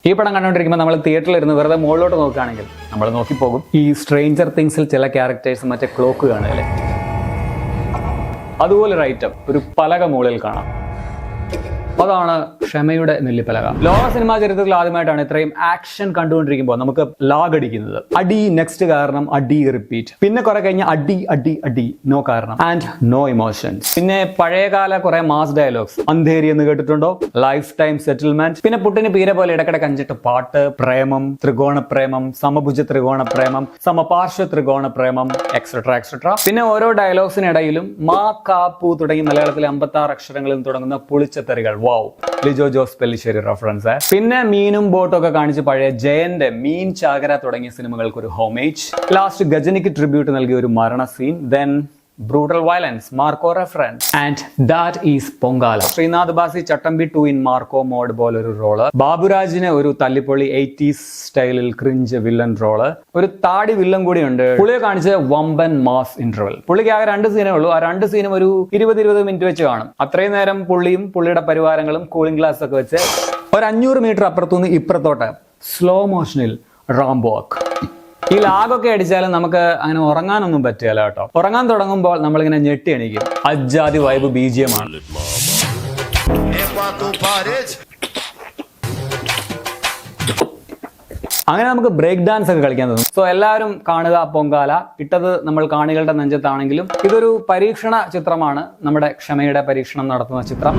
ഈ പടം കണ്ടുകൊണ്ടിരിക്കുമ്പോൾ നമ്മൾ തിയേറ്ററിൽ ഇരുന്ന് വെറുതെ മുകളിലോട്ട് നോക്കുകയാണെങ്കിൽ നമ്മൾ നോക്കിപ്പോകും. ഈ സ്ട്രേഞ്ചർ തിങ്സിൽ ചില ക്യാരക്ടേഴ്സ് മറ്റേ ക്ലോക്ക് കാണുകയല്ലേ, അതുപോലെ ഒരു ഐറ്റം ഒരു പലക മുകളിൽ കാണാം. അതാണ് ക്ഷമയുടെ നെല്ലിപ്പലക. ലോക സിനിമാ ചരിത്രത്തിൽ ആദ്യമായിട്ടാണ് ഇത്രയും ആക്ഷൻ കണ്ടുകൊണ്ടിരിക്കുമ്പോൾ നമുക്ക് ലാഗ് അടിക്കുന്നത്. അടി നെക്സ്റ്റ് കാരണം അടി റിപ്പീറ്റ്, പിന്നെ കുറെ കഴിഞ്ഞ് അടി അടി അടി നോ കാരണം ആൻഡ് നോ ഇമോഷൻസ്. പിന്നെ പഴയകാല കുറെ മാസ് ഡയലോഗ്സ്, അന്ധേരി എന്ന് കേട്ടിട്ടുണ്ടോ, ലൈഫ് ടൈം സെറ്റിൽമെന്റ്, പിന്നെ പുട്ടിന് പീര പോലെ ഇടക്കിടക്ക് അഞ്ചിട്ട് പാട്ട്, പ്രേമം, ത്രികോണ പ്രേമം, സമഭുജ ത്രികോണ പ്രേമം, സമപാർശ്വ ത്രികോണ പ്രേമം, എക്സെട്ര എക്സെട്ര. പിന്നെ ഓരോ ഡയലോഗ്സിനിടയിലും മാ കാപ്പു തുടങ്ങി മലയാളത്തിലെ 56 അക്ഷരങ്ങളിൽ തുടങ്ങുന്ന പുളിച്ചത്തറികൾ. വാവ്, ലിജോ ജോസ് പെല്ലിശ്ശേരി റെഫറൻസ്. പിന്നെ മീനും ബോട്ടും ഒക്കെ കാണിച്ച് പഴയ ജയന്റെ മീൻ ചാകര തുടങ്ങിയ സിനിമകൾക്ക് ഒരു ഹോമേജ്. ലാസ്റ്റ് ഗജനിക്ക് ട്രിബ്യൂട്ട് നൽകിയ ഒരു മരണ scene. Then brutal violence, Marco reference, and that is Pongala. Sreenath Bhasi Chattambi 2 in Marco mode പോലൊരു റോള്, ബാബുരാജിന് ഒരു തല്ലിപ്പൊളി 80s സ്റ്റൈലിൽ ക്രിഞ്ച് വില്ലൻ റോള്, ഒരു താടി വില്ലൻ കൂടി ഉണ്ട്. പുള്ളിയെ കാണിച്ച് വമ്പൻ മാസ് ഇന്റർവൽ. പുള്ളിക്ക് ആകെ 2 സീനേ ഉള്ളൂ. ആ 2 സീനും ഒരു 20-20 മിനിറ്റ് വെച്ച് കാണും. അത്രയും നേരം പുള്ളിയും പുള്ളിയുടെ പരിവാരങ്ങളും കൂളിംഗ് ഗ്ലാസ് ഒക്കെ വെച്ച് ഒരു 500 മീറ്റർ അപ്പുറത്തുനിന്ന് ഇപ്പുറത്തോട്ട് സ്ലോ മോഷനിൽ റാംബോ വാക്ക്. ഈ ലാഗൊക്കെ അടിച്ചാലും നമുക്ക് അങ്ങനെ ഉറങ്ങാനൊന്നും പറ്റില്ല കേട്ടോ. ഉറങ്ങാൻ തുടങ്ങുമ്പോൾ നമ്മളിങ്ങനെ ഞെട്ടി എണീക്കും. അജ്ജാതി വൈബ് BGM ആണ്. അങ്ങനെ നമുക്ക് ബ്രേക്ക് ഡാൻസ് ഒക്കെ കളിക്കാൻ തോന്നും. സോ എല്ലാവരും കാണുക പൊങ്കാല. ഇട്ടത് നമ്മൾ കാണികളുടെ നെഞ്ചത്താണെങ്കിലും ഇതൊരു പരീക്ഷണ ചിത്രമാണ്, നമ്മുടെ ക്ഷമയുടെ പരീക്ഷണം നടത്തുന്ന ചിത്രം.